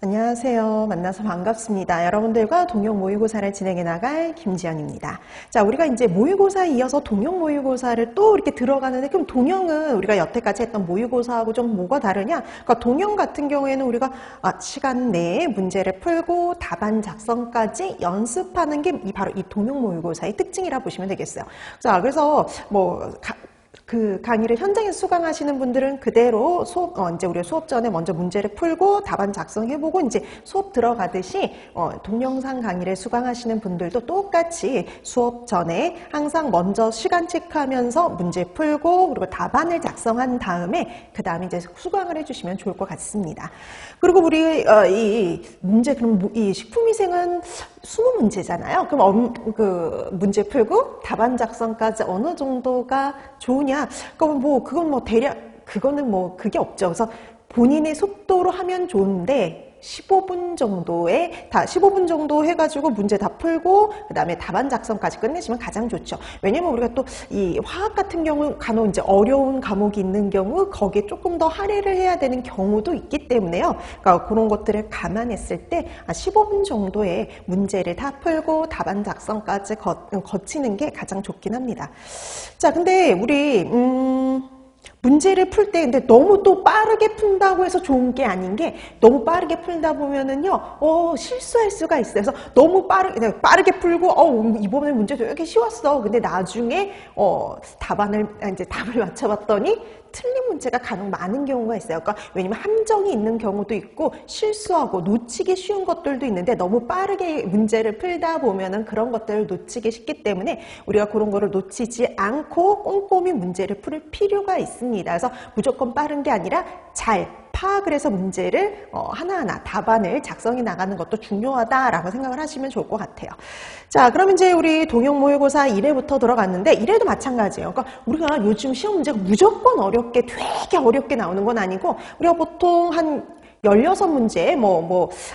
안녕하세요. 만나서 반갑습니다. 여러분들과 동영 모의고사를 진행해 나갈 김지연입니다. 자, 우리가 이제 모의고사에 이어서 동영 모의고사를 또 이렇게 들어가는데, 그럼 동영은 우리가 여태까지 했던 모의고사하고 좀 뭐가 다르냐? 그러니까 동영 같은 경우에는 우리가 시간 내에 문제를 풀고 답안 작성까지 연습하는 게 바로 이 동영 모의고사의 특징이라 보시면 되겠어요. 자, 그래서 그 강의를 현장에서 수강하시는 분들은 그대로 이제 우리가 수업 전에 먼저 문제를 풀고 답안 작성해보고 이제 수업 들어가듯이 동영상 강의를 수강하시는 분들도 똑같이 수업 전에 항상 먼저 시간 체크하면서 문제 풀고 그리고 답안을 작성한 다음에 그 다음에 이제 수강을 해주시면 좋을 것 같습니다. 그리고 우리 이 문제 그럼 이 식품위생은 20문제잖아요. 그럼 그 문제 풀고 답안 작성까지 어느 정도가 좋으냐? 그건 대략 그거는 그게 없죠. 그래서 본인의 속도로 하면 좋은데 15분 정도 해가지고 문제 다 풀고 그 다음에 답안 작성까지 끝내시면 가장 좋죠. 왜냐면 우리가 또 이 화학 같은 경우 간혹 이제 어려운 과목이 있는 경우 거기에 조금 더 할애를 해야 되는 경우도 있기 때문에요. 그러니까 그런 것들을 감안했을 때 15분 정도의 문제를 다 풀고 답안 작성까지 거치는 게 가장 좋긴 합니다. 자, 근데 우리 문제를 풀 때 근데 너무 또 빠르게 푼다고 해서 좋은 게 아닌 게, 너무 빠르게 풀다 보면은요 실수할 수가 있어요. 그래서 너무 빠르게 풀고 이번에 문제도 이렇게 쉬웠어. 근데 나중에 답을 맞춰봤더니 틀린 문제가 간혹 많은 경우가 있어요. 그러니까 왜냐면 함정이 있는 경우도 있고 실수하고 놓치기 쉬운 것들도 있는데 너무 빠르게 문제를 풀다 보면은 그런 것들을 놓치기 쉽기 때문에 우리가 그런 거를 놓치지 않고 꼼꼼히 문제를 풀 필요가 있습니다. 그래서 무조건 빠른 게 아니라 잘 파악을 해서 문제를 하나하나 답안을 작성해 나가는 것도 중요하다라고 생각을 하시면 좋을 것 같아요. 자, 그럼 이제 우리 동영 모의고사 1회부터 들어갔는데 1회도 마찬가지예요. 그러니까 우리가 요즘 시험 문제가 무조건 되게 어렵게 나오는 건 아니고 우리가 보통 한 16문제,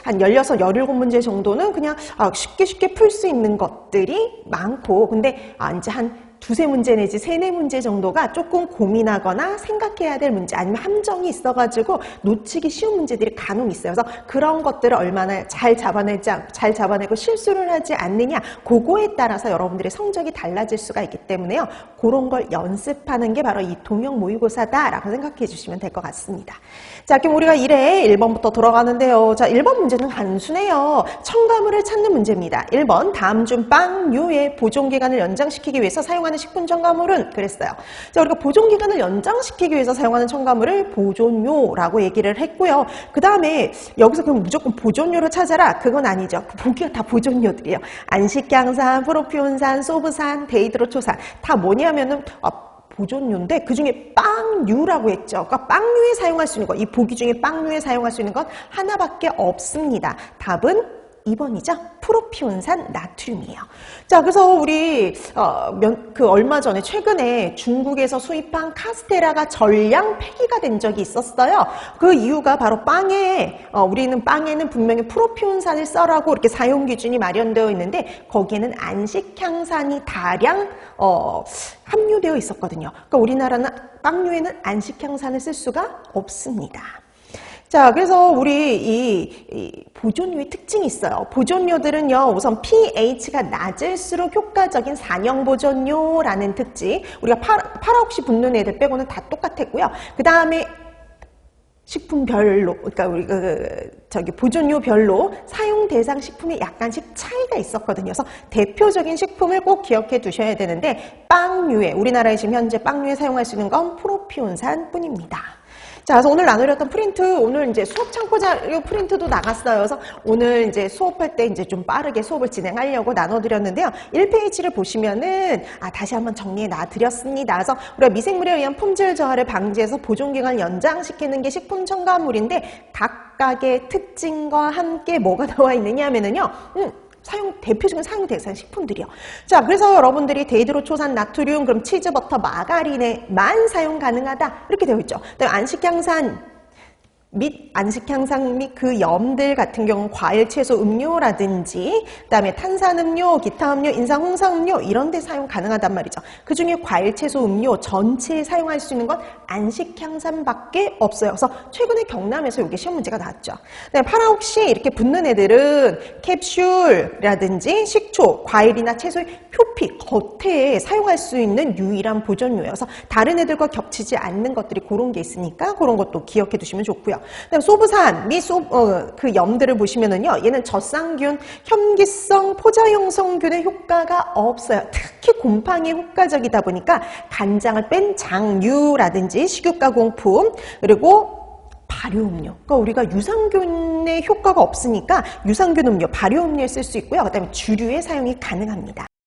한 16, 17문제 정도는 그냥 쉽게 풀 수 있는 것들이 많고, 근데 이제 한 두세 문제 내지 세네 문제 정도가 조금 고민하거나 생각해야 될 문제 아니면 함정이 있어가지고 놓치기 쉬운 문제들이 간혹 있어요. 그래서 그런 것들을 얼마나 잘 잡아내고 실수를 하지 않느냐, 그거에 따라서 여러분들의 성적이 달라질 수가 있기 때문에요. 그런 걸 연습하는 게 바로 이 동영 모의고사다라고 생각해 주시면 될 것 같습니다. 자, 그럼 우리가 1회 1번부터 들어가는데요. 자, 1번 문제는 단순해요. 첨가물을 찾는 문제입니다. 1번 다음 중 빵류의 보존기간을 연장시키기 위해서 사용하는 식품 첨가물은? 그랬어요. 자, 우리가 보존기간을 연장시키기 위해서 사용하는 첨가물을 보존료라고 얘기를 했고요. 그 다음에 여기서 그럼 무조건 보존료를 찾아라, 그건 아니죠. 보기가 다 보존료들이에요. 안식향산, 프로피온산, 소브산, 데이드로초산 다 뭐냐면은 보존료인데 그 중에 빵류라고 했죠. 그러니까 빵류에 사용할 수 있는 거, 이 보기 중에 빵류에 사용할 수 있는 건 하나밖에 없습니다. 답은 2번이죠. 프로피온산 나트륨이에요. 자, 그래서 우리 얼마 전에 최근에 중국에서 수입한 카스테라가 전량 폐기가 된 적이 있었어요. 그 이유가 바로 우리는 빵에는 분명히 프로피온산을 써라고 이렇게 사용 기준이 마련되어 있는데 거기에는 안식향산이 다량 함유되어 있었거든요. 그러니까 우리나라는 빵류에는 안식향산을 쓸 수가 없습니다. 자, 그래서 우리 이 보존료의 특징이 있어요. 보존료들은요, 우선 pH가 낮을수록 효과적인 산형 보존료라는 특징. 우리가 파라옥시 붙는 애들 빼고는 다 똑같았고요. 그 다음에 식품별로, 그러니까 우리 보존료별로 사용 대상 식품에 약간씩 차이가 있었거든요. 그래서 대표적인 식품을 꼭 기억해 두셔야 되는데, 빵류에, 우리나라에 지금 현재 빵류에 사용할 수 있는 건 프로피온산뿐입니다. 자, 그래서 오늘 나누렸던 프린트, 오늘 이제 수업 참고 자료 프린트도 나갔어요. 그래서 오늘 이제 수업할 때 이제 좀 빠르게 수업을 진행하려고 나눠드렸는데요. 1페이지를 보시면은, 다시 한번 정리해 놔드렸습니다. 그래서 우리가 미생물에 의한 품질 저하를 방지해서 보존기간을 연장시키는 게 식품 첨가물인데, 각각의 특징과 함께 뭐가 나와 있느냐 하면은요, 대표적인 사용 대상 식품들이요. 자, 그래서 여러분들이 데이드로초산 나트륨, 그럼 치즈, 버터, 마가린에만 사용 가능하다 이렇게 되어 있죠. 그다음에 안식향산 및 안식향상 및 그 염들 같은 경우는 과일, 채소, 음료라든지 그다음에 탄산음료, 기타 음료, 인상, 홍삼음료 이런 데 사용 가능하단 말이죠. 그 중에 과일, 채소, 음료 전체에 사용할 수 있는 건 안식향산밖에 없어요. 그래서 최근에 경남에서 이게 시험 문제가 나왔죠. 파라옥시 이렇게 붙는 애들은 캡슐이라든지 식초, 과일이나 채소의 표피, 겉에 사용할 수 있는 유일한 보존료여서 다른 애들과 겹치지 않는 것들이 그런 게 있으니까 그런 것도 기억해 두시면 좋고요. 그다음 소부산 및 그 염들을 보시면은요, 얘는 젖상균, 혐기성 포자형성균의 효과가 없어요. 특히 곰팡이에 효과적이다 보니까 간장을 뺀 장류라든지 식육가공품 그리고 발효음료. 그러니까 우리가 유산균의 효과가 없으니까 유산균 음료, 발효음료에 쓸 수 있고요. 그다음에 주류에 사용이 가능합니다.